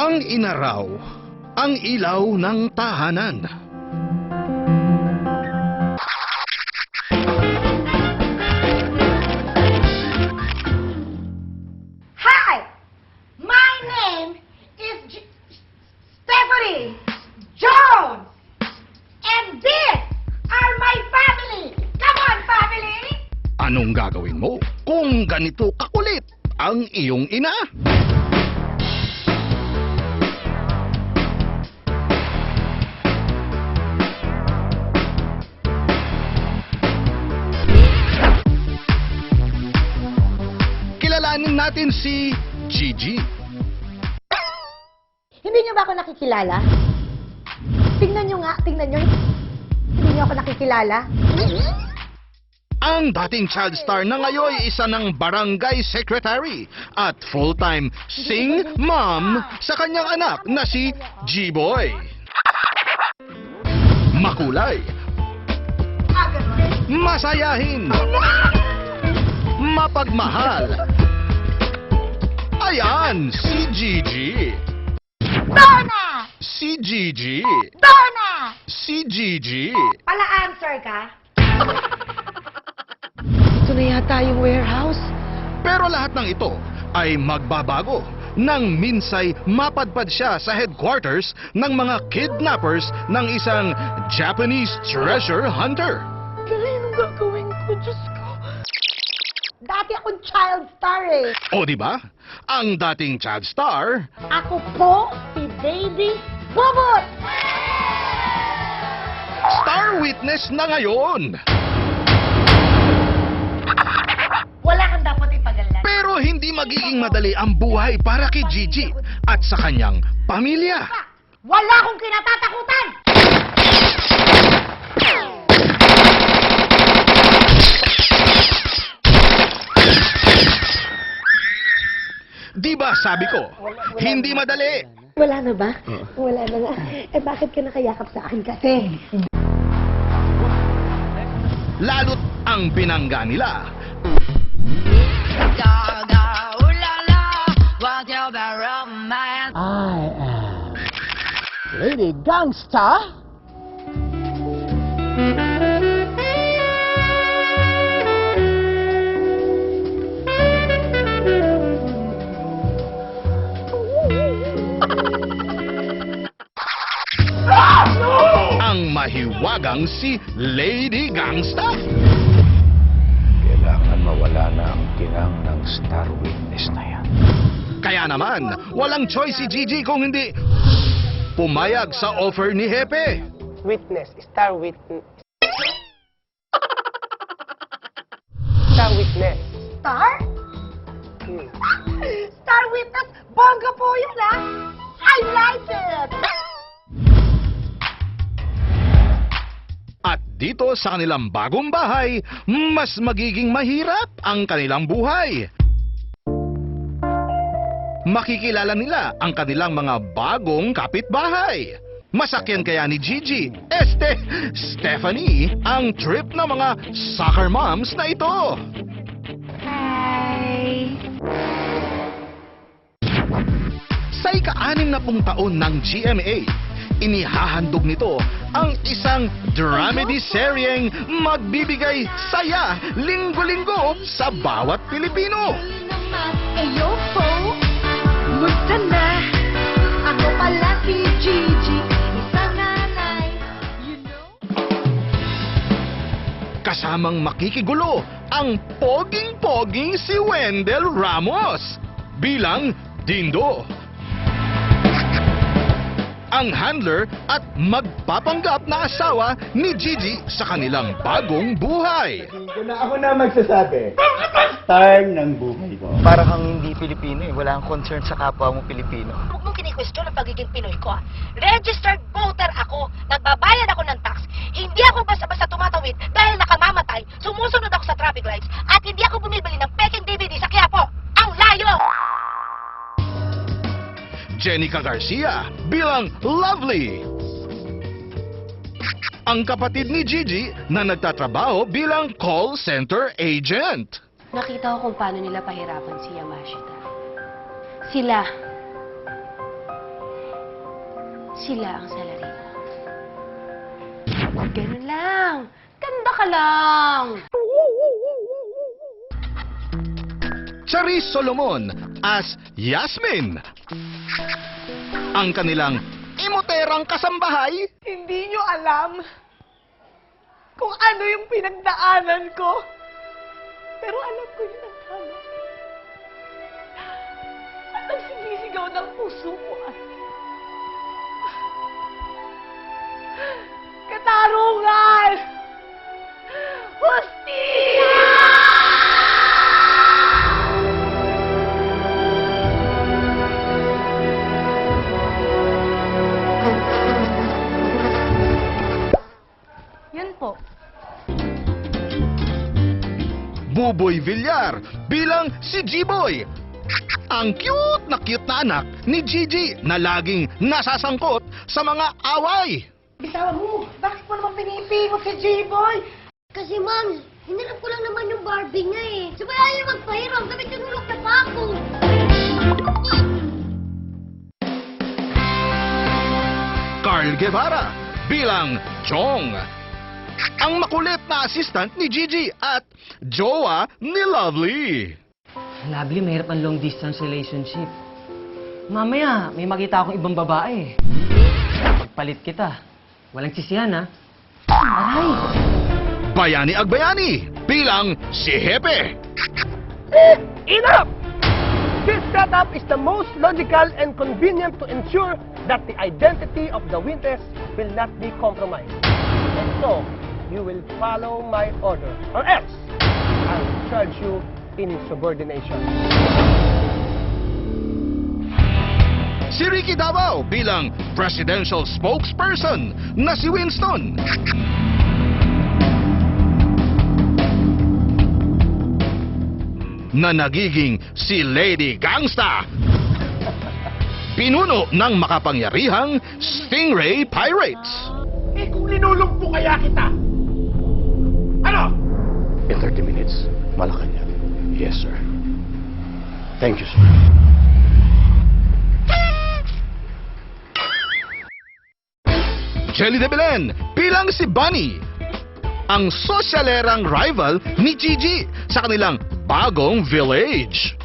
Ang inaraw, ang ilaw ng tahanan. Hi! My name is Stephanie Jones! And these are my family! Come on, family! Anong gagawin mo kung ganito kakulit ang iyong ina? Kilalanin natin si Gigi. Hindi niyo ba ako nakikilala? Tingnan niyo nga, tingnan niyo. Hindi niyo ako nakikilala? Ang dating child star na ngayon ay isa ng barangay secretary at full-time sing mom sa kanyang anak na si G-Boy. Makulay, masayahin, mapagmahal. Ayan, si Gigi. Donna! Si Gigi. Donna! Si Gigi. Pala-answer ka? Ito na yata yung warehouse. Pero lahat ng ito ay magbabago nang minsay mapadpad siya sa headquarters ng mga kidnappers ng isang Japanese treasure hunter. Kaya anong gagawin ko? Diyos ko. Dati akong child star eh. O di ba? Ang dating child star, Ako po si Baby Bubot! star witness na ngayon. Wala kang dapat ipagalan. Pero hindi magiging madali ang buhay para kay Gigi at sa kanyang pamilya. Wala akong kinatatakutan! Di ba sabi ko, hindi madali. Wala na ba? Wala na nga. Eh bakit ka nakayakap sa akin kasi? Lalo't ang binangga nila. I am Lady Gangsta. Ang mahiwagang si Lady Gangsta. Kailangan mawala na ang kinang ng star witness na yan. Kaya naman, walang choice si Gigi kung hindi pumayag sa offer ni Hepe. Witness, star witness. Star witness. Star? Hmm. Star Witness? Bongga po yun ah! I like it! At dito sa kanilang bagong bahay, mas magiging mahirap ang kanilang buhay. Makikilala nila ang kanilang mga bagong kapitbahay. Masakyan kaya ni Gigi, Stephanie, ang trip ng mga soccer moms na ito. Hi! Sa ika-60 taon ng GMA, inihahandog nito ang isang dramedy seryeng magbibigay saya linggo-linggo sa bawat Pilipino. Eyo po! Musta na? Ako pala si Gigi, isang nanay, you know? Kasamang makikigulo ang poging-poging si Wendell Ramos bilang Dindo. Ang handler at magpapanggap na asawa ni Gigi sa kanilang bagong buhay. Ako na magsasabi. Star ng buhay ko. Para kang hindi Pilipino eh. Wala kang concern sa kapwa mo Pilipino. Huwag mong kini-question ang pagiging Pinoy ko ah. Registered voter ako. Nagbabayad ako ng tax. Hindi ako basta-basta tumatawid dahil nakamamatay. Sumusunod ako sa traffic lights. At hindi ako bumibili ng peking DVD sa Quiapo. Ang layo! Jenica Garcia bilang Lovely. Ang kapatid ni Gigi na nagtatrabaho bilang call center agent. Nakita ko kung paano nila pahirapan si Yamashita. Sila, sila ang salary mo. Ganun lang. Ganda ka lang. Charis Solomon as Yasmin. Ang kanilang imoterang kasambahay. Hindi nyo alam kung ano yung pinagdaanan ko. Pero alam ko yun ang tama. At nagsisisigaw ng puso ko ay katarungan! Hustisya! Yun po. Buboy Villar bilang si G-Boy. Ang cute na anak ni Gigi na laging nasasangkot sa mga away. Bitawan mo! Bakit mo naman pinipingot si J-Boy? Kasi ma'am, hinirap ko lang naman yung Barbie niya eh. Sabay ayaw magpahiram, sabi tinulog na pa ako. Carl Guevara bilang Chong. Ang makulit na assistant ni Gigi at jowa ni Lovely. Lovely, mahirap ang long distance relationship. Mamaya, may makita akong ibang babae. Pagpalit kita. Walang sisihan, ha? Aray! Bayani Agbayani bilang si Hepe. Enough! This setup is the most logical and convenient to ensure that the identity of the witness will not be compromised. And so, you will follow my order, or else I will charge you insubordination. Si Ricky Davao bilang presidential spokesperson na si Winston. Na nagiging si Lady Gangsta. Pinuno ng makapangyarihang Stingray Pirates. Eh kung linulog po kaya kita, ano? In 30 minutes, Malacanang. Yes, sir. Thank you, sir. Jelly de Belen bilang si Bunny. Ang sosyalerang rival ni Gigi sa kanilang bagong village.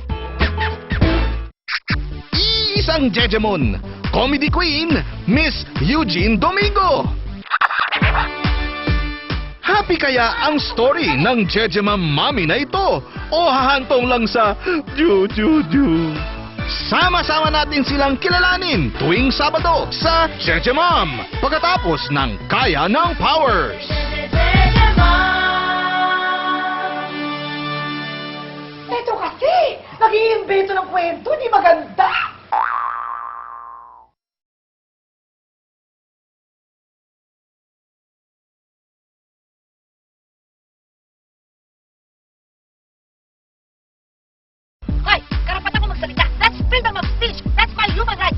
Isang Jejemon, comedy queen, Miss Eugene Domingo. Happy kaya ang story ng Jejemam Mami na ito o hahantong lang sa Ju-Ju-Ju? Sama-sama natin silang kilalanin tuwing Sabado sa Jejemam pagkatapos ng Kaya ng Powers. Ito kasi! Nag-iimbento ng kwento, di maganda! Hoy, karapatan ko magsalita. That's freedom of speech. That's my human right.